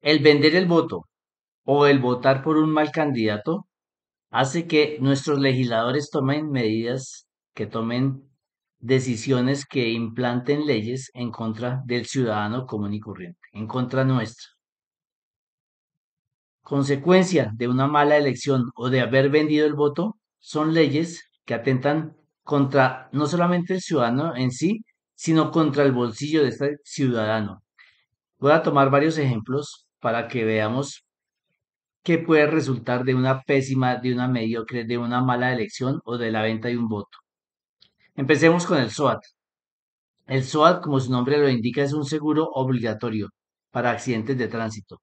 El vender el voto o el votar por un mal candidato hace que nuestros legisladores tomen medidas, que tomen decisiones que implanten leyes en contra del ciudadano común y corriente, en contra nuestra. Consecuencia de una mala elección o de haber vendido el voto son leyes que atentan contra no solamente el ciudadano en sí, sino contra el bolsillo de este ciudadano. Voy a tomar varios ejemplos para que veamos qué puede resultar de una pésima, de una mediocre, de una mala elección o de la venta de un voto. Empecemos con el SOAT. El SOAT, como su nombre lo indica, es un seguro obligatorio para accidentes de tránsito.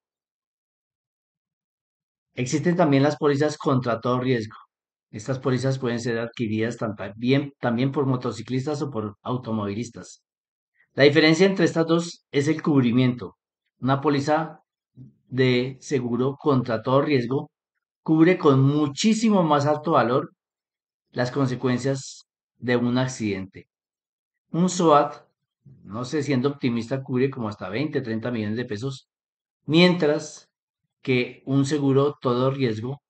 Existen también las pólizas contra todo riesgo. Estas pólizas pueden ser adquiridas también por motociclistas o por automovilistas. La diferencia entre estas dos es el cubrimiento. Una póliza de seguro contra todo riesgo cubre con muchísimo más alto valor las consecuencias de un accidente. Un SOAT, no sé, siendo optimista, cubre como hasta 20, 30 millones de pesos, mientras que un seguro todo riesgo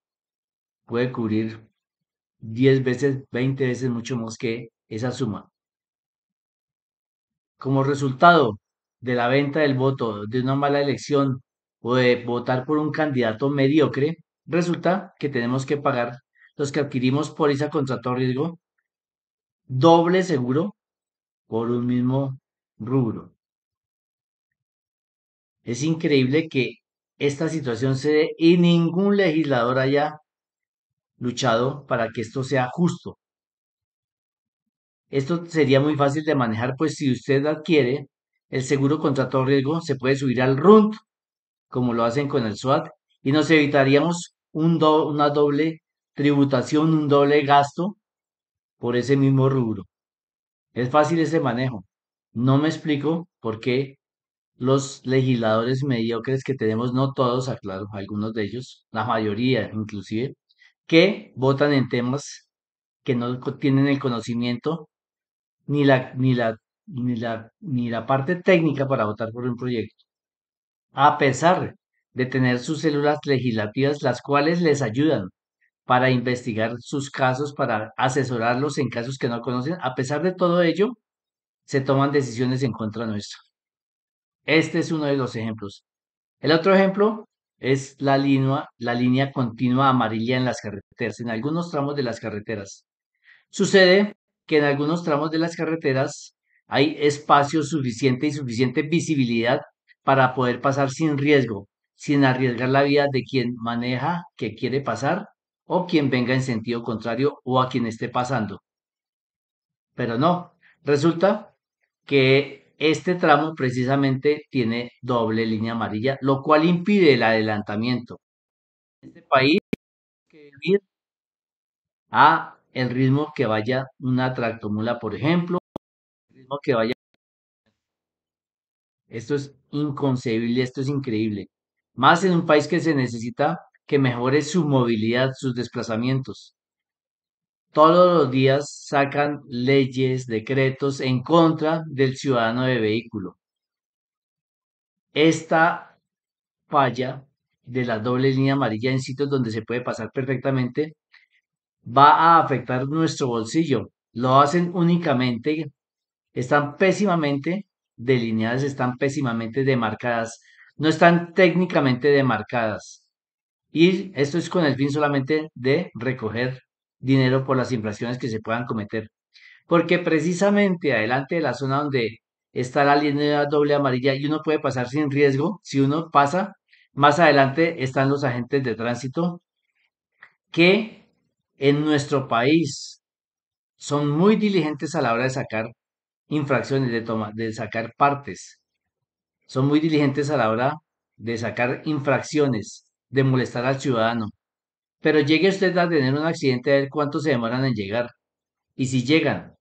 puede cubrir 10 veces, 20 veces mucho más que esa suma. Como resultado de la venta del voto, de una mala elección o de votar por un candidato mediocre, resulta que tenemos que pagar los que adquirimos póliza contra todo riesgo doble seguro por un mismo rubro. Es increíble que esta situación se dé y ningún legislador haya luchado para que esto sea justo. Esto sería muy fácil de manejar, pues si usted adquiere el seguro contra todo riesgo, se puede subir al RUNT, como lo hacen con el SWAT, y nos evitaríamos una doble tributación, un doble gasto por ese mismo rubro. Es fácil ese manejo. No me explico por qué los legisladores mediocres que tenemos, no todos, aclaro, algunos de ellos, la mayoría inclusive, que votan en temas que no tienen el conocimiento ni la parte técnica para votar por un proyecto, a pesar de tener sus células legislativas, las cuales les ayudan para investigar sus casos, para asesorarlos en casos que no conocen. A pesar de todo ello, se toman decisiones en contra nuestra. Este es uno de los ejemplos. El otro ejemplo es la línea continua amarilla en las carreteras, en algunos tramos de las carreteras. Sucede que en algunos tramos de las carreteras hay espacio suficiente y suficiente visibilidad para poder pasar sin riesgo, sin arriesgar la vida de quien maneja, que quiere pasar, o quien venga en sentido contrario o a quien esté pasando. Pero no, resulta que este tramo precisamente tiene doble línea amarilla, lo cual impide el adelantamiento. En este país que ir a el ritmo que vaya una tractomula, por ejemplo, el ritmo que vaya. Esto es inconcebible, esto es increíble. Más en un país que se necesita que mejore su movilidad, sus desplazamientos. Todos los días sacan leyes, decretos en contra del ciudadano de vehículo. Esta falla de la doble línea amarilla en sitios donde se puede pasar perfectamente va a afectar nuestro bolsillo. Lo hacen únicamente, están pésimamente delineadas, están pésimamente demarcadas, no están técnicamente demarcadas. Y esto es con el fin solamente de recoger dinero por las infracciones que se puedan cometer. Porque precisamente adelante de la zona donde está la línea doble amarilla y uno puede pasar sin riesgo, si uno pasa, más adelante están los agentes de tránsito que en nuestro país son muy diligentes a la hora de sacar infracciones, de sacar partes. Son muy diligentes a la hora de sacar infracciones, de molestar al ciudadano. Pero llegue usted a tener un accidente, a ver cuánto se demoran en llegar. Y si llegan,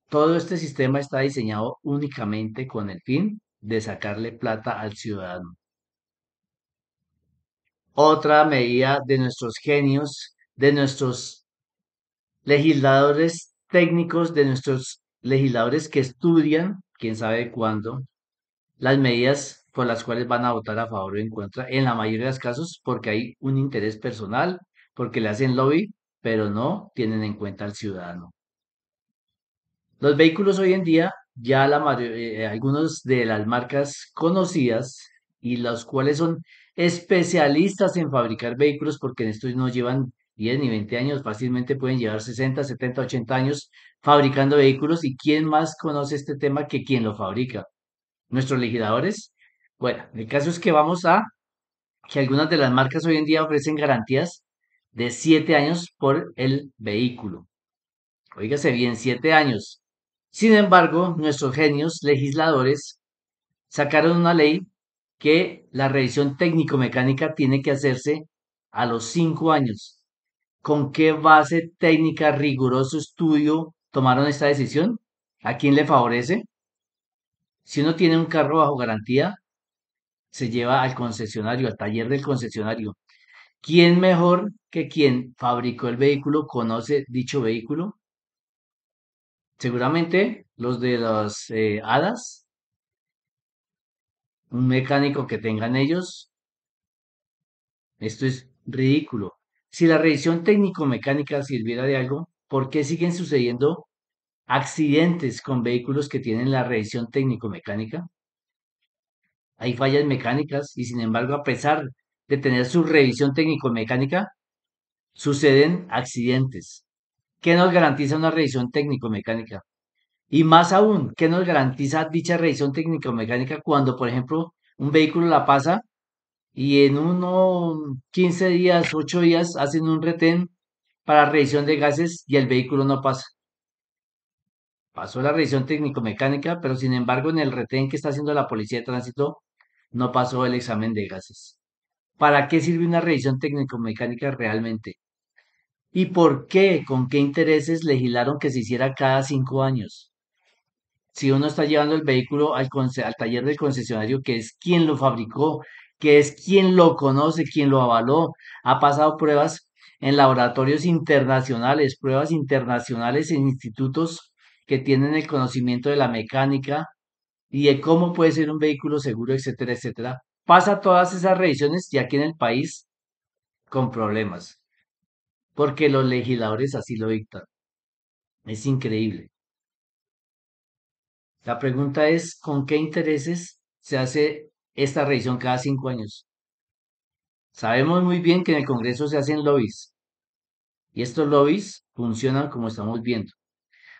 todo este sistema está diseñado únicamente con el fin de sacarle plata al ciudadano. Otra medida de nuestros genios, de nuestros legisladores técnicos, de nuestros legisladores que estudian, quién sabe cuándo, las medidas por las cuales van a votar a favor o en contra, en la mayoría de los casos porque hay un interés personal, porque le hacen lobby, pero no tienen en cuenta al ciudadano. Los vehículos hoy en día, ya algunos de las marcas conocidas y los cuales son especialistas en fabricar vehículos, porque en estos no llevan 10 ni 20 años, fácilmente pueden llevar 60, 70, 80 años fabricando vehículos. ¿Y quién más conoce este tema que quien lo fabrica? Nuestros legisladores. Bueno, el caso es que vamos a que algunas de las marcas hoy en día ofrecen garantías de 7 años por el vehículo. Óigase bien, 7 años. Sin embargo, nuestros genios legisladores sacaron una ley que la revisión técnico-mecánica tiene que hacerse a los 5 años. ¿Con qué base técnica, riguroso estudio tomaron esta decisión? ¿A quién le favorece? Si uno tiene un carro bajo garantía, se lleva al concesionario, al taller del concesionario. ¿Quién mejor que quien fabricó el vehículo conoce dicho vehículo? Seguramente los de las hadas, un mecánico que tengan ellos. Esto es ridículo. Si la revisión técnico-mecánica sirviera de algo, ¿por qué siguen sucediendo accidentes con vehículos que tienen la revisión técnico-mecánica? Hay fallas mecánicas y sin embargo, a pesar de tener su revisión técnico-mecánica, suceden accidentes. ¿Qué nos garantiza una revisión técnico-mecánica? Y más aún, ¿qué nos garantiza dicha revisión técnico-mecánica cuando, por ejemplo, un vehículo la pasa y en unos 15 días, 8 días hacen un retén para revisión de gases y el vehículo no pasa? Pasó la revisión técnico-mecánica, pero sin embargo en el retén que está haciendo la policía de tránsito no pasó el examen de gases. ¿Para qué sirve una revisión técnico-mecánica realmente? ¿Y por qué, con qué intereses legislaron que se hiciera cada 5 años? Si uno está llevando el vehículo al taller del concesionario, que es quien lo fabricó, que es quien lo conoce, quien lo avaló, ha pasado pruebas en laboratorios internacionales, pruebas internacionales en institutos que tienen el conocimiento de la mecánica y de cómo puede ser un vehículo seguro, etcétera, etcétera. Pasa todas esas revisiones y aquí en el país con problemas, porque los legisladores así lo dictan. Es increíble. La pregunta es, ¿con qué intereses se hace esta revisión cada 5 años? Sabemos muy bien que en el Congreso se hacen lobbies y estos lobbies funcionan como estamos viendo.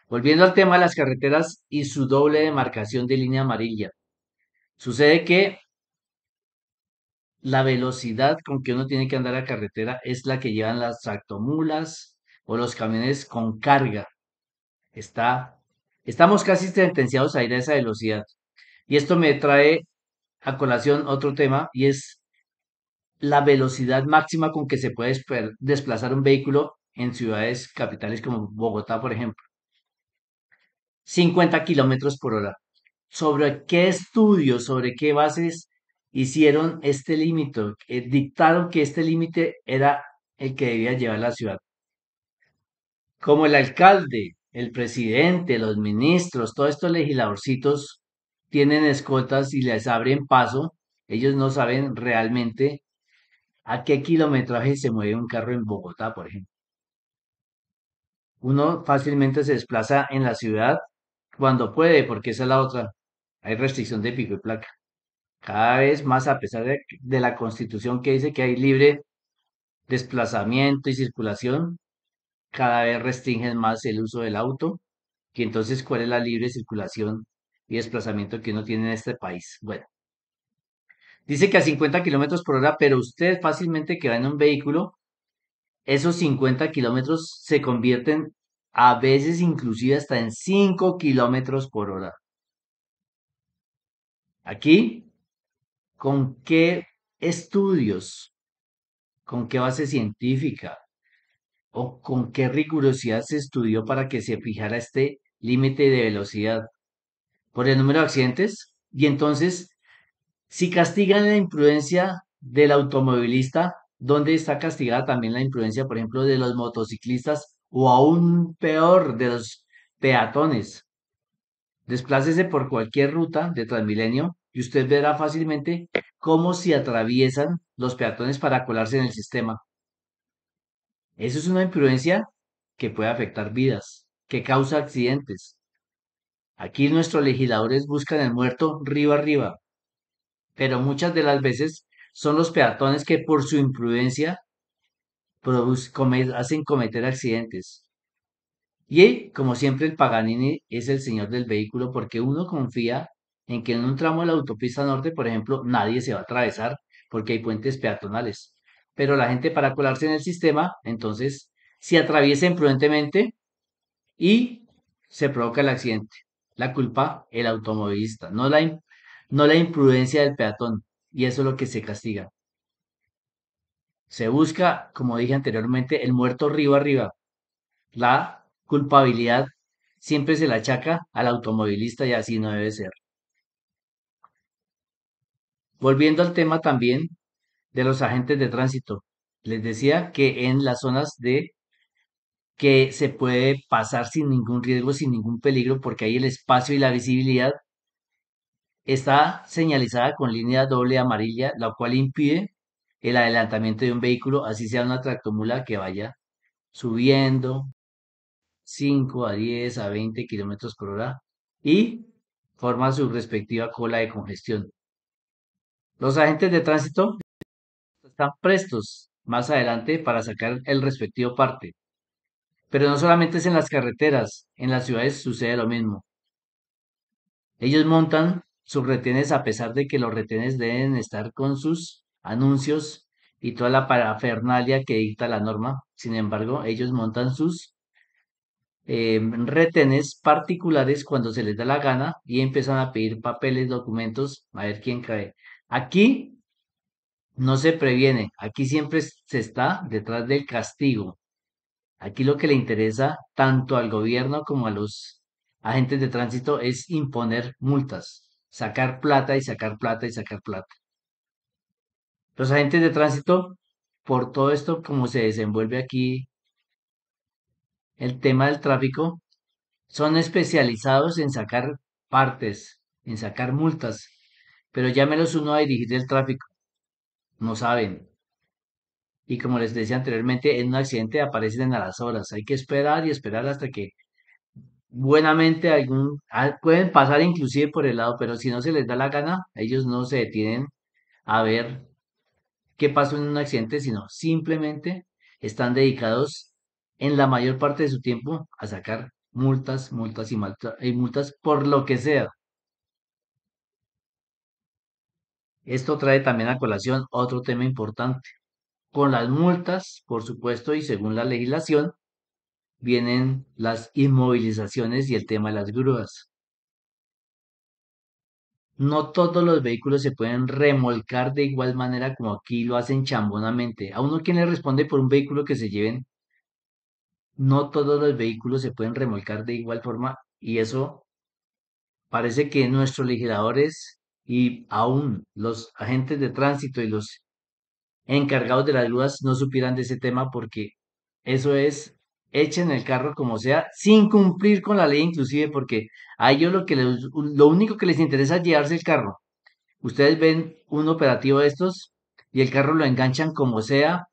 Volviendo al tema de las carreteras y su doble demarcación de línea amarilla. Sucede que la velocidad con que uno tiene que andar a carretera es la que llevan las tractomulas o los camiones con carga. Está, estamos casi sentenciados a ir a esa velocidad. Y esto me trae a colación otro tema y es la velocidad máxima con que se puede desplazar un vehículo en ciudades capitales como Bogotá, por ejemplo. 50 kilómetros por hora. ¿Sobre qué estudios, sobre qué bases hicieron este límite? Dictaron que este límite era el que debía llevar la ciudad. Como el alcalde, el presidente, los ministros, todos estos legisladorcitos tienen escoltas y les abren paso, ellos no saben realmente a qué kilometraje se mueve un carro en Bogotá, por ejemplo. Uno fácilmente se desplaza en la ciudad cuando puede, porque esa es la otra. Hay restricción de pico y placa. Cada vez más, a pesar de la Constitución que dice que hay libre desplazamiento y circulación, cada vez restringen más el uso del auto. Y entonces, ¿cuál es la libre circulación y desplazamiento que uno tiene en este país? Bueno, dice que a 50 kilómetros por hora, pero usted fácilmente que va en un vehículo, esos 50 kilómetros se convierten a veces inclusive hasta en 5 kilómetros por hora. Aquí, ¿con qué estudios, con qué base científica o con qué rigurosidad se estudió para que se fijara este límite de velocidad? ¿Por el número de accidentes? Y entonces, si castigan la imprudencia del automovilista, ¿dónde está castigada también la imprudencia, por ejemplo, de los motociclistas o aún peor, de los peatones? Desplácese por cualquier ruta de Transmilenio y usted verá fácilmente cómo se atraviesan los peatones para colarse en el sistema. Eso es una imprudencia que puede afectar vidas, que causa accidentes. Aquí nuestros legisladores buscan el muerto río arriba, pero muchas de las veces son los peatones que por su imprudencia hacen cometer accidentes. Y como siempre el Paganini es el señor del vehículo porque uno confía en que en un tramo de la autopista norte, por ejemplo, nadie se va a atravesar porque hay puentes peatonales. Pero la gente para colarse en el sistema, entonces se atraviesa imprudentemente y se provoca el accidente. La culpa, el automovilista, no la imprudencia del peatón. Y eso es lo que se castiga. Se busca, como dije anteriormente, el muerto río arriba. La culpabilidad siempre se la achaca al automovilista y así no debe ser. Volviendo al tema también de los agentes de tránsito, les decía que en las zonas de que se puede pasar sin ningún riesgo, sin ningún peligro, porque ahí el espacio y la visibilidad está señalizada con línea doble amarilla, la cual impide el adelantamiento de un vehículo, así sea una tractomula que vaya subiendo 5 a 10 a 20 kilómetros por hora y forma su respectiva cola de congestión. Los agentes de tránsito están prestos más adelante para sacar el respectivo parte, pero no solamente es en las carreteras, en las ciudades sucede lo mismo. Ellos montan sus retenes a pesar de que los retenes deben estar con sus anuncios y toda la parafernalia que dicta la norma. Sin embargo, ellos montan sus retenes particulares cuando se les da la gana y empiezan a pedir papeles, documentos, a ver quién cae. Aquí no se previene, aquí siempre se está detrás del castigo. Aquí lo que le interesa tanto al gobierno como a los agentes de tránsito es imponer multas, sacar plata y sacar plata y sacar plata. Los agentes de tránsito, por todo esto, como se desenvuelve aquí el tema del tráfico, son especializados en sacar partes, en sacar multas, pero llámelos uno a dirigir el tráfico, no saben. Y como les decía anteriormente, en un accidente aparecen a las horas. Hay que esperar y esperar hasta que buenamente pueden pasar inclusive por el lado, pero si no se les da la gana, ellos no se detienen a ver qué pasó en un accidente, sino simplemente están dedicados en la mayor parte de su tiempo a sacar multas, multas y multas por lo que sea. Esto trae también a colación otro tema importante. Con las multas, por supuesto, y según la legislación, vienen las inmovilizaciones y el tema de las grúas. No todos los vehículos se pueden remolcar de igual manera como aquí lo hacen chambonamente. A uno quien le responde por un vehículo que se lleven, no todos los vehículos se pueden remolcar de igual forma y eso parece que nuestros legisladores y aún los agentes de tránsito y los encargados de las grúas no supieran de ese tema porque eso es, echen el carro como sea, sin cumplir con la ley inclusive, porque a ellos lo único que les interesa es llevarse el carro. Ustedes ven un operativo de estos y el carro lo enganchan como sea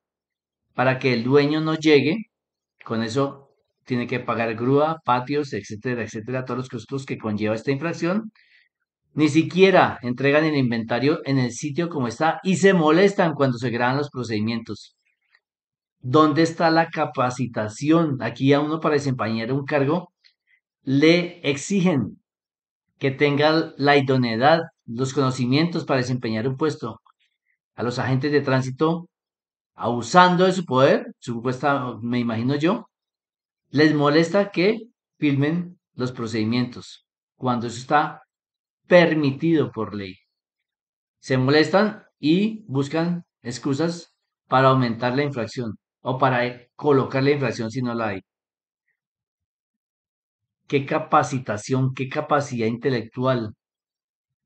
para que el dueño no llegue, con eso tiene que pagar grúa, patios, etcétera, etcétera, todos los costos que conlleva esta infracción. Ni siquiera entregan el inventario en el sitio como está y se molestan cuando se graban los procedimientos. ¿Dónde está la capacitación? Aquí a uno para desempeñar un cargo le exigen que tenga la idoneidad, los conocimientos para desempeñar un puesto. A los agentes de tránsito, abusando de su poder, supuesta, me imagino yo, les molesta que filmen los procedimientos cuando eso está permitido por ley. Se molestan y buscan excusas para aumentar la infracción o para colocar la infracción si no la hay. ¿Qué capacitación, qué capacidad intelectual,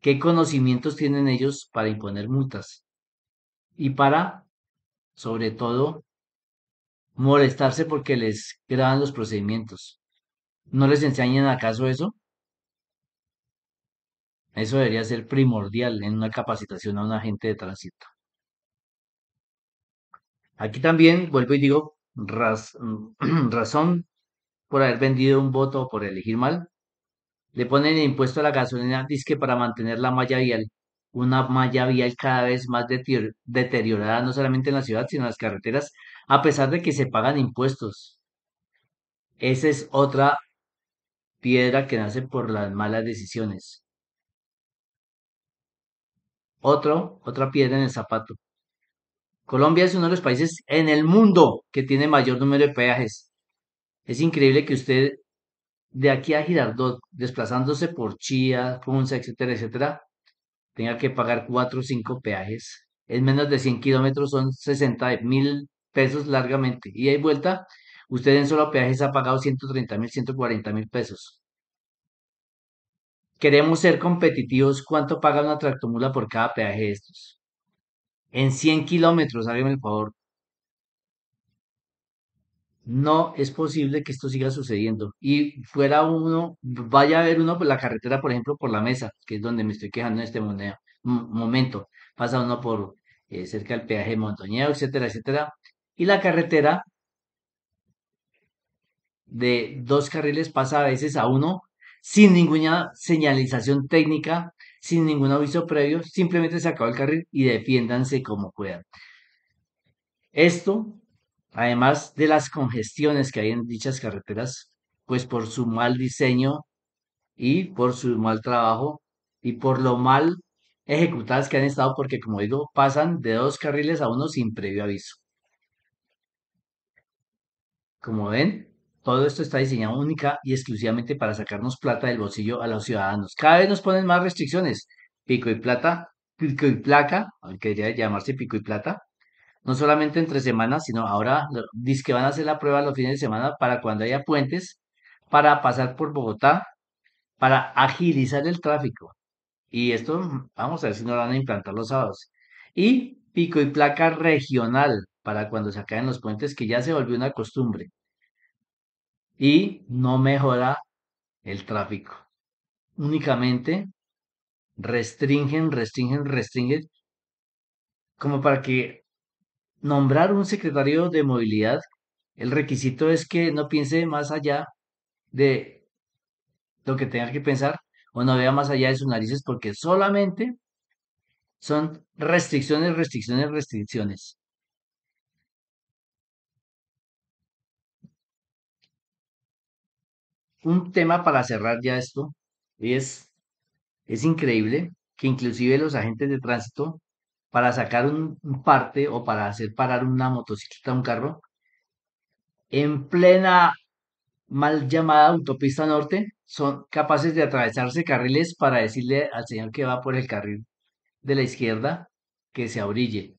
qué conocimientos tienen ellos para imponer multas y para, sobre todo, molestarse porque les graban los procedimientos? ¿No les enseñan acaso eso? Eso debería ser primordial en una capacitación a un agente de tránsito. Aquí también, vuelvo y digo, razón por haber vendido un voto o por elegir mal. Le ponen el impuesto a la gasolina, dizque para mantener la malla vial. Una malla vial cada vez más deteriorada, no solamente en la ciudad, sino en las carreteras, a pesar de que se pagan impuestos. Esa es otra piedra que nace por las malas decisiones. Otra piedra en el zapato. Colombia es uno de los países en el mundo que tiene mayor número de peajes. Es increíble que usted de aquí a Girardot, desplazándose por Chía, Funza, etcétera, etcétera, tenga que pagar 4 o 5 peajes. En menos de 100 kilómetros son 60.000 pesos largamente. Y hay vuelta, usted en solo peajes ha pagado 130.000, 140.000 pesos. Queremos ser competitivos. ¿Cuánto paga una tractomula por cada peaje de estos? En 100 kilómetros, hágame el favor. No es posible que esto siga sucediendo. Y fuera uno, vaya a ver uno por la carretera, por ejemplo, por la mesa, que es donde me estoy quejando en este momento. Pasa uno por cerca del peaje de Montoñedo, etcétera, etcétera. Y la carretera de 2 carriles pasa a veces a uno sin ninguna señalización técnica, sin ningún aviso previo, simplemente se acaba el carril y defiéndanse como puedan. Esto, además de las congestiones que hay en dichas carreteras, pues por su mal diseño y por su mal trabajo y por lo mal ejecutadas que han estado, porque como digo, pasan de 2 carriles a uno sin previo aviso. Como ven, todo esto está diseñado única y exclusivamente para sacarnos plata del bolsillo a los ciudadanos. Cada vez nos ponen más restricciones. Pico y plata, pico y placa, aunque debería llamarse pico y plata, no solamente entre semanas, sino ahora dice que van a hacer la prueba los fines de semana para cuando haya puentes, para pasar por Bogotá, para agilizar el tráfico. Y esto, vamos a ver si no lo van a implantar los sábados. Y pico y placa regional, para cuando se acaben los puentes, que ya se volvió una costumbre. Y no mejora el tráfico. Únicamente restringen, como para que nombrar un secretario de movilidad, el requisito es que no piense más allá de lo que tenga que pensar o no vea más allá de sus narices porque solamente son restricciones, restricciones, restricciones. Un tema para cerrar ya esto es, es increíble que inclusive los agentes de tránsito para sacar un parte o para hacer parar una motocicleta, un carro, en plena mal llamada autopista norte, son capaces de atravesarse carriles para decirle al señor que va por el carril de la izquierda que se abrille.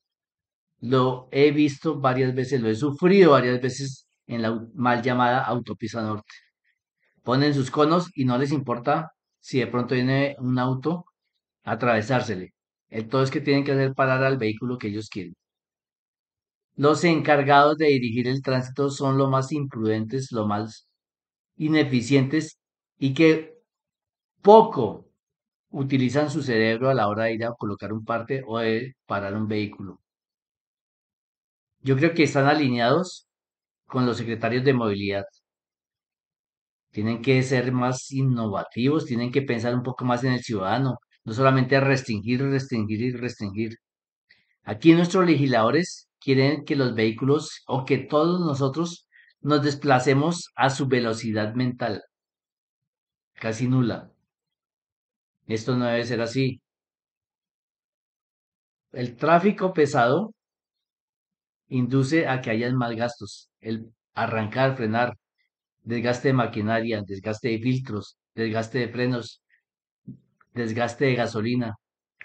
Lo he visto varias veces, lo he sufrido varias veces en la mal llamada autopista norte. Ponen sus conos y no les importa si de pronto viene un auto a atravesársele. El todo es que tienen que hacer parar al vehículo que ellos quieren. Los encargados de dirigir el tránsito son lo más imprudentes, lo más ineficientes y que poco utilizan su cerebro a la hora de ir a colocar un parte o de parar un vehículo. Yo creo que están alineados con los secretarios de movilidad. Tienen que ser más innovativos, tienen que pensar un poco más en el ciudadano, no solamente restringir, restringir y restringir. Aquí nuestros legisladores quieren que los vehículos o que todos nosotros nos desplacemos a su velocidad mental, casi nula. Esto no debe ser así. El tráfico pesado induce a que hayan más gastos. El arrancar, frenar, desgaste de maquinaria, desgaste de filtros, desgaste de frenos, desgaste de gasolina,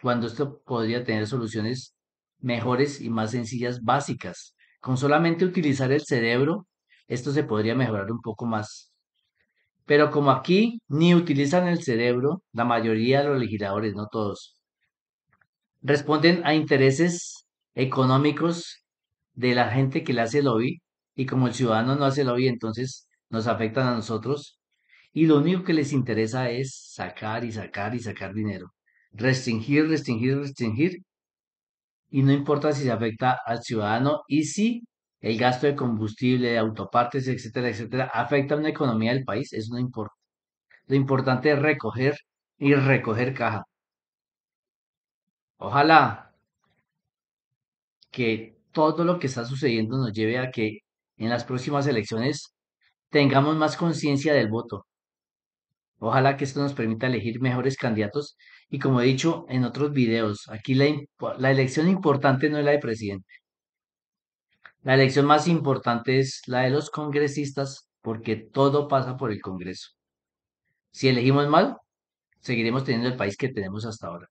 cuando esto podría tener soluciones mejores y más sencillas, básicas. Con solamente utilizar el cerebro, esto se podría mejorar un poco más. Pero como aquí ni utilizan el cerebro, la mayoría de los legisladores, no todos, responden a intereses económicos de la gente que le hace lobby y como el ciudadano no hace lobby, entonces nos afectan a nosotros y lo único que les interesa es sacar y sacar y sacar dinero. restringir, restringir, restringir, y no importa si se afecta al ciudadano y si el gasto de combustible, de autopartes, etcétera, etcétera, afecta a una economía del país, eso no importa. Lo importante es recoger y recoger caja. Ojalá que todo lo que está sucediendo nos lleve a que en las próximas elecciones tengamos más conciencia del voto. Ojalá que esto nos permita elegir mejores candidatos y como he dicho en otros videos, aquí la elección importante no es la de presidente. La elección más importante es la de los congresistas porque todo pasa por el Congreso. Si elegimos mal, seguiremos teniendo el país que tenemos hasta ahora.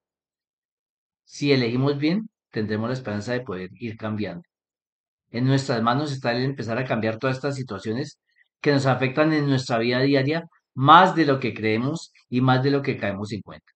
Si elegimos bien, tendremos la esperanza de poder ir cambiando. En nuestras manos está el empezar a cambiar todas estas situaciones que nos afectan en nuestra vida diaria más de lo que creemos y más de lo que caemos en cuenta.